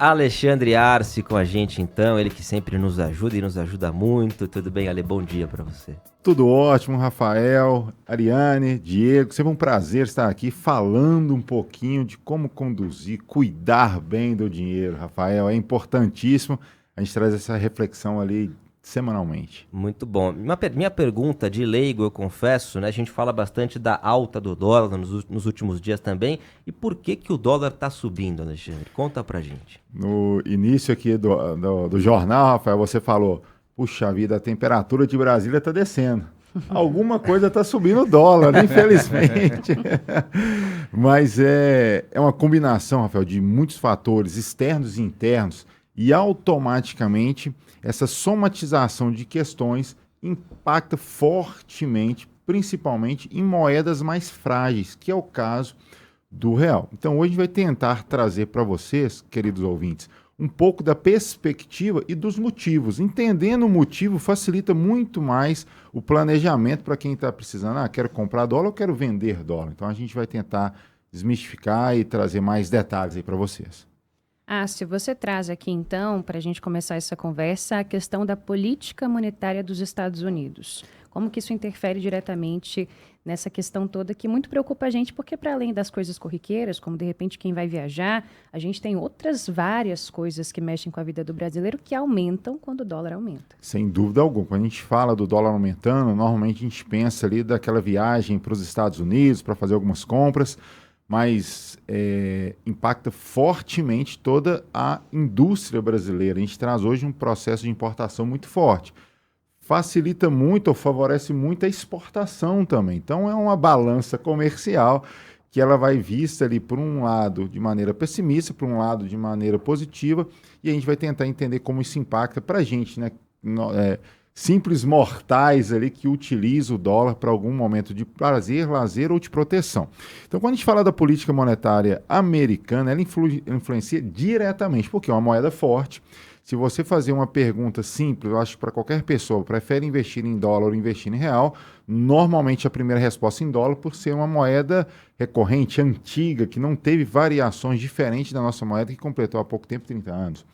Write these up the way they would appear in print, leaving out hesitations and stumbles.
Alexandre Arce com a gente então, ele que sempre nos ajuda e nos ajuda muito. Tudo bem, Ale? Bom dia para você. Tudo ótimo, Rafael, Ariane, Diego, sempre um prazer estar aqui falando um pouquinho de como conduzir, cuidar bem do dinheiro, Rafael, é importantíssimo, a gente traz essa reflexão ali semanalmente. Muito bom. Minha pergunta de leigo, eu confesso, né? A gente fala bastante da alta do dólar nos últimos dias também. E por que o dólar está subindo, Alexandre? Conta pra gente. No início aqui do jornal, Rafael, você falou, puxa vida, a temperatura de Brasília está descendo. Alguma coisa está subindo o dólar, infelizmente. Mas é uma combinação, Rafael, de muitos fatores externos e internos e automaticamente essa somatização de questões impacta fortemente, principalmente em moedas mais frágeis, que é o caso do real. Então hoje a gente vai tentar trazer para vocês, queridos ouvintes, um pouco da perspectiva e dos motivos. Entendendo o motivo facilita muito mais o planejamento para quem está precisando. Quero comprar dólar ou quero vender dólar. Então a gente vai tentar desmistificar e trazer mais detalhes aí para vocês. Se você traz aqui então, para a gente começar essa conversa, a questão da política monetária dos Estados Unidos. Como que isso interfere diretamente nessa questão toda que muito preocupa a gente, porque para além das coisas corriqueiras, como de repente quem vai viajar, a gente tem outras várias coisas que mexem com a vida do brasileiro que aumentam quando o dólar aumenta. Sem dúvida alguma. Quando a gente fala do dólar aumentando, normalmente a gente pensa ali daquela viagem para os Estados Unidos para fazer algumas compras, mas impacta fortemente toda a indústria brasileira. A gente traz hoje um processo de importação muito forte. Facilita muito ou favorece muito a exportação também. Então é uma balança comercial que ela vai vista ali por um lado de maneira pessimista, por um lado de maneira positiva, e a gente vai tentar entender como isso impacta para a gente, né? Simples mortais ali que utilizam o dólar para algum momento de prazer, lazer ou de proteção. Então, quando a gente fala da política monetária americana, ela influencia diretamente, porque é uma moeda forte. Se você fazer uma pergunta simples, eu acho que para qualquer pessoa, prefere investir em dólar ou investir em real, normalmente a primeira resposta em dólar, por ser uma moeda recorrente, antiga, que não teve variações diferentes da nossa moeda, que completou há pouco tempo, 30 anos.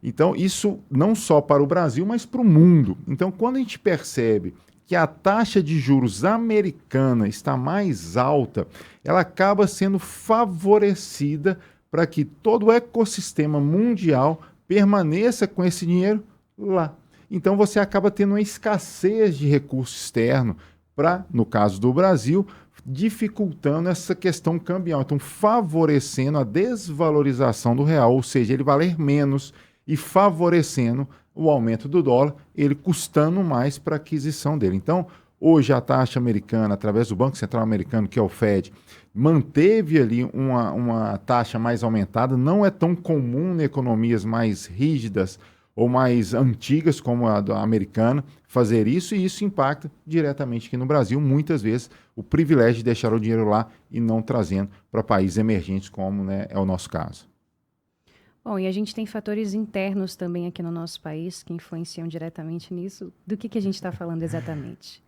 Então, isso não só para o Brasil, mas para o mundo. Então, quando a gente percebe que a taxa de juros americana está mais alta, ela acaba sendo favorecida para que todo o ecossistema mundial permaneça com esse dinheiro lá. Então, você acaba tendo uma escassez de recurso externo para, no caso do Brasil, dificultando essa questão cambial. Então, favorecendo a desvalorização do real, ou seja, ele valer menos e favorecendo o aumento do dólar, ele custando mais para a aquisição dele. Então, hoje a taxa americana, através do Banco Central Americano, que é o Fed, manteve ali uma taxa mais aumentada. Não é tão comum em economias mais rígidas ou mais antigas como a da americana fazer isso, e isso impacta diretamente aqui no Brasil, muitas vezes, o privilégio de deixar o dinheiro lá e não trazendo para países emergentes, como, né, é o nosso caso. Bom, e a gente tem fatores internos também aqui no nosso país que influenciam diretamente nisso. Do que a gente está falando exatamente?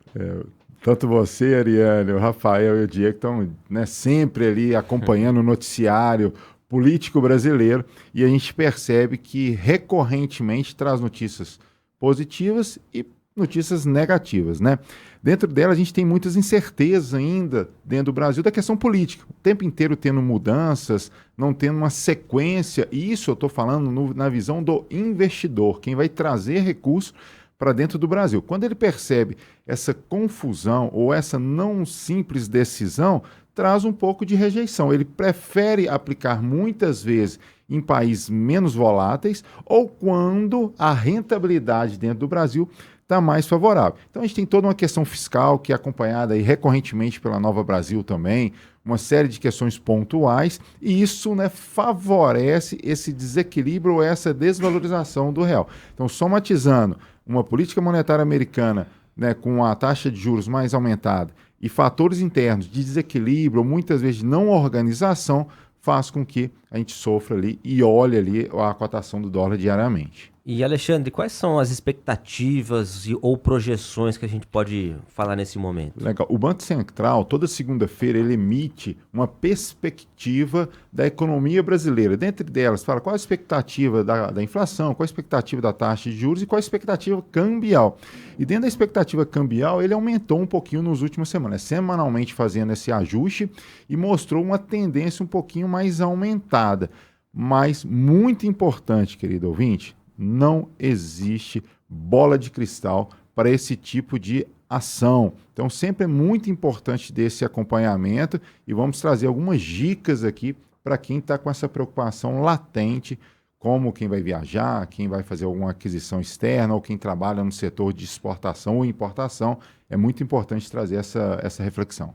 Tanto você, Ariane, o Rafael e o Diego estão, né, sempre ali acompanhando o noticiário político brasileiro, e a gente percebe que recorrentemente traz notícias positivas e notícias negativas, né? Dentro dela a gente tem muitas incertezas ainda dentro do Brasil da questão política. O tempo inteiro tendo mudanças, não tendo uma sequência, e isso eu estou falando na visão do investidor, quem vai trazer recursos para dentro do Brasil. Quando ele percebe essa confusão ou essa não simples decisão, traz um pouco de rejeição. Ele prefere aplicar muitas vezes em países menos voláteis ou quando a rentabilidade dentro do Brasil está mais favorável. Então a gente tem toda uma questão fiscal que é acompanhada aí recorrentemente pela Nova Brasil também, uma série de questões pontuais, e isso, né, favorece esse desequilíbrio ou essa desvalorização do real. Então, somatizando uma política monetária americana, né, com a taxa de juros mais aumentada e fatores internos de desequilíbrio, muitas vezes de não organização, faz com que a gente sofra ali e olhe ali a cotação do dólar diariamente. E Alexandre, quais são as expectativas ou projeções que a gente pode falar nesse momento? Legal. O Banco Central, toda segunda-feira, ele emite uma perspectiva da economia brasileira. Dentre delas, fala qual a expectativa da inflação, qual a expectativa da taxa de juros e qual a expectativa cambial. E dentro da expectativa cambial, ele aumentou um pouquinho nas últimas semanas, semanalmente fazendo esse ajuste e mostrou uma tendência um pouquinho mais aumentada. Mas, muito importante, querido ouvinte, não existe bola de cristal para esse tipo de ação. Então, sempre é muito importante desse acompanhamento e vamos trazer algumas dicas aqui para quem está com essa preocupação latente, como quem vai viajar, quem vai fazer alguma aquisição externa ou quem trabalha no setor de exportação ou importação. É muito importante trazer essa reflexão.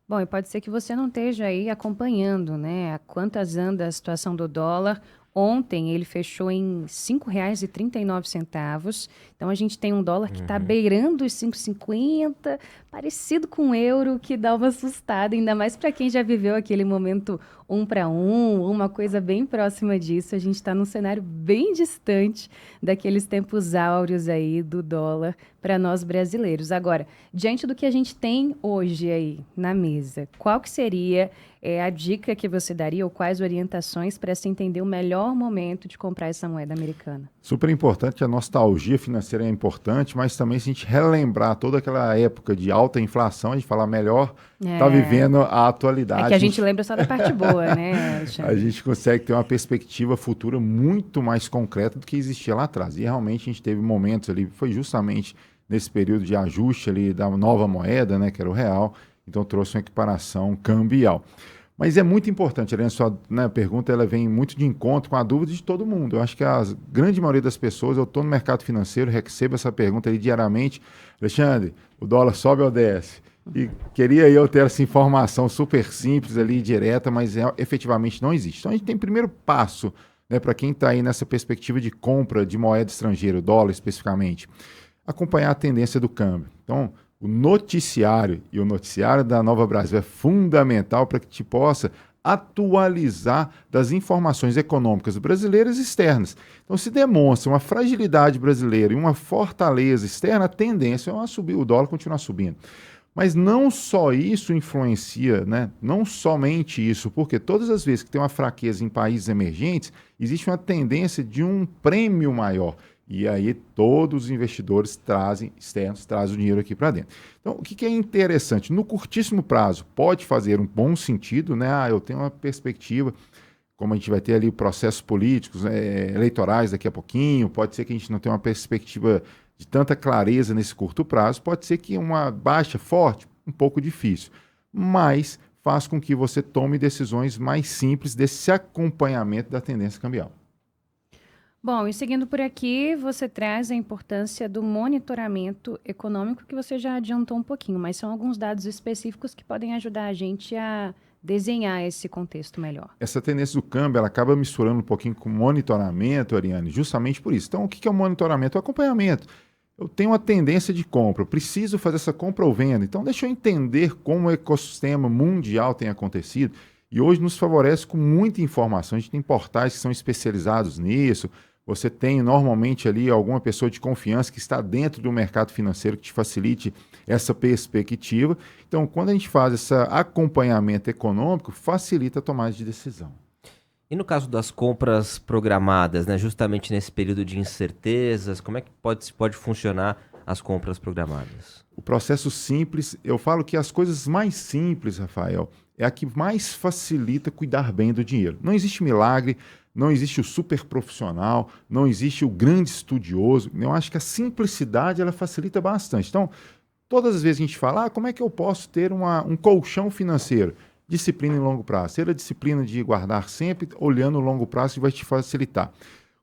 Bom, e pode ser que você não esteja aí acompanhando, né, a quantas anda a situação do dólar. Ontem ele fechou em R$ 5,39. Então a gente tem um dólar que está beirando os 5,50, parecido com um euro, que dá uma assustada, ainda mais para quem já viveu aquele momento 1 para 1, uma coisa bem próxima disso. A gente está num cenário bem distante daqueles tempos áureos aí do dólar para nós brasileiros. Agora, diante do que a gente tem hoje aí na mesa, qual que seria a dica que você daria ou quais orientações para se entender o melhor momento de comprar essa moeda americana? Super importante, a nostalgia financeira é importante, mas também se a gente relembrar toda aquela época de alta inflação, a gente falar melhor, tá vivendo a atualidade. É que a gente lembra só da parte boa, né, Alexandre? A gente consegue ter uma perspectiva futura muito mais concreta do que existia lá atrás. E realmente a gente teve momentos ali, foi justamente nesse período de ajuste ali da nova moeda, né, que era o real, então trouxe uma equiparação cambial. Mas é muito importante, Helena, sua pergunta ela vem muito de encontro com a dúvida de todo mundo. Eu acho que a grande maioria das pessoas, eu estou no mercado financeiro, recebo essa pergunta aí diariamente. Alexandre, o dólar sobe ou desce? E queria eu ter essa informação super simples ali, direta, mas efetivamente não existe. Então a gente tem primeiro passo, né, para quem está aí nessa perspectiva de compra de moeda estrangeira, o dólar especificamente, acompanhar a tendência do câmbio. Então, o noticiário e o noticiário da Nova Brasil é fundamental para que te possa atualizar das informações econômicas brasileiras e externas. Então, se demonstra uma fragilidade brasileira e uma fortaleza externa, a tendência é subir, o dólar continuar subindo. Mas não só isso influencia, né? Não somente isso, porque todas as vezes que tem uma fraqueza em países emergentes, existe uma tendência de um prêmio maior. E aí todos os investidores externos trazem o dinheiro aqui para dentro. Então, o que é interessante? No curtíssimo prazo, pode fazer um bom sentido, né? Eu tenho uma perspectiva, como a gente vai ter ali processos políticos, eleitorais daqui a pouquinho, pode ser que a gente não tenha uma perspectiva de tanta clareza nesse curto prazo, pode ser que uma baixa forte, um pouco difícil, mas faz com que você tome decisões mais simples desse acompanhamento da tendência cambial. Bom, e seguindo por aqui, você traz a importância do monitoramento econômico, que você já adiantou um pouquinho, mas são alguns dados específicos que podem ajudar a gente a desenhar esse contexto melhor. Essa tendência do câmbio, ela acaba misturando um pouquinho com monitoramento, Ariane, justamente por isso. Então, o que é o monitoramento? O acompanhamento. Eu tenho uma tendência de compra, eu preciso fazer essa compra ou venda. Então, deixa eu entender como o ecossistema mundial tem acontecido. E hoje nos favorece com muita informação. A gente tem portais que são especializados nisso. Você tem normalmente ali alguma pessoa de confiança que está dentro do mercado financeiro que te facilite essa perspectiva. Então, quando a gente faz esse acompanhamento econômico, facilita a tomada de decisão. E no caso das compras programadas, né, justamente nesse período de incertezas, como é que pode funcionar as compras programadas? O processo simples, eu falo que as coisas mais simples, Rafael, é a que mais facilita cuidar bem do dinheiro. Não existe milagre, não existe o super profissional, não existe o grande estudioso. Eu acho que a simplicidade ela facilita bastante. Então, todas as vezes a gente fala, como é que eu posso ter um colchão financeiro? Disciplina em longo prazo. Ter a disciplina de guardar sempre, olhando o longo prazo, vai te facilitar.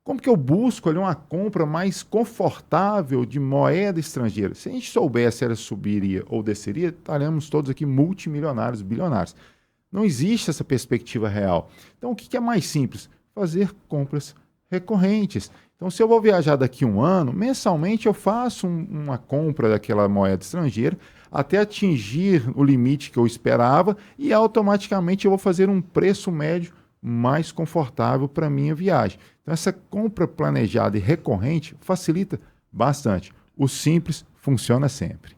Como que eu busco ali uma compra mais confortável de moeda estrangeira? Se a gente soubesse se ela subiria ou desceria, estaríamos todos aqui multimilionários, bilionários. Não existe essa perspectiva real. Então, o que é mais simples? Fazer compras recorrentes. Então, se eu vou viajar daqui a um ano, mensalmente eu faço uma compra daquela moeda estrangeira até atingir o limite que eu esperava e automaticamente eu vou fazer um preço médio mais confortável para a minha viagem. Então, essa compra planejada e recorrente facilita bastante. O simples funciona sempre.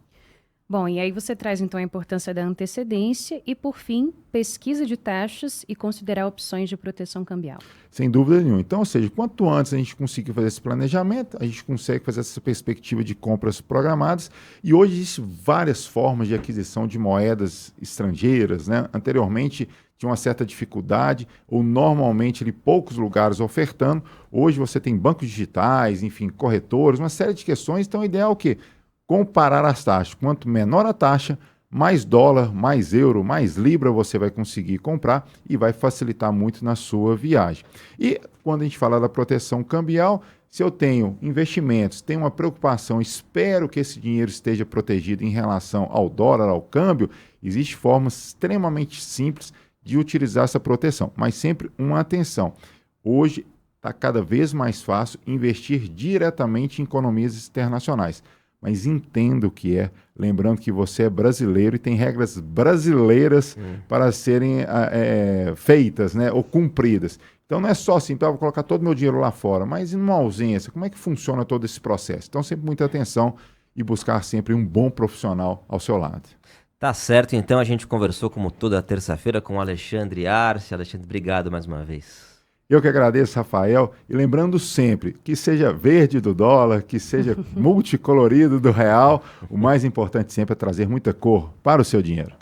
Bom, e aí você traz então a importância da antecedência e, por fim, pesquisa de taxas e considerar opções de proteção cambial. Sem dúvida nenhuma. Então, ou seja, quanto antes a gente conseguir fazer esse planejamento, a gente consegue fazer essa perspectiva de compras programadas. E hoje existem várias formas de aquisição de moedas estrangeiras, né? Anteriormente tinha uma certa dificuldade, ou normalmente ali, poucos lugares ofertando. Hoje você tem bancos digitais, enfim, corretores, uma série de questões. Então, o ideal é o quê? Comparar as taxas. Quanto menor a taxa, mais dólar, mais euro, mais libra você vai conseguir comprar e vai facilitar muito na sua viagem. E quando a gente fala da proteção cambial, se eu tenho investimentos, tenho uma preocupação, espero que esse dinheiro esteja protegido em relação ao dólar, ao câmbio, existe formas extremamente simples de utilizar essa proteção, mas sempre uma atenção. Hoje está cada vez mais fácil investir diretamente em economias internacionais. Mas entenda o que é, lembrando que você é brasileiro e tem regras brasileiras para serem feitas, né, ou cumpridas. Então não é só assim, vou colocar todo o meu dinheiro lá fora, mas numa ausência, como é que funciona todo esse processo? Então sempre muita atenção e buscar sempre um bom profissional ao seu lado. Tá certo, então a gente conversou como toda terça-feira com o Alexandre Arce. Alexandre, obrigado mais uma vez. Eu que agradeço, Rafael, e lembrando sempre que seja verde do dólar, que seja multicolorido do real, o mais importante sempre é trazer muita cor para o seu dinheiro.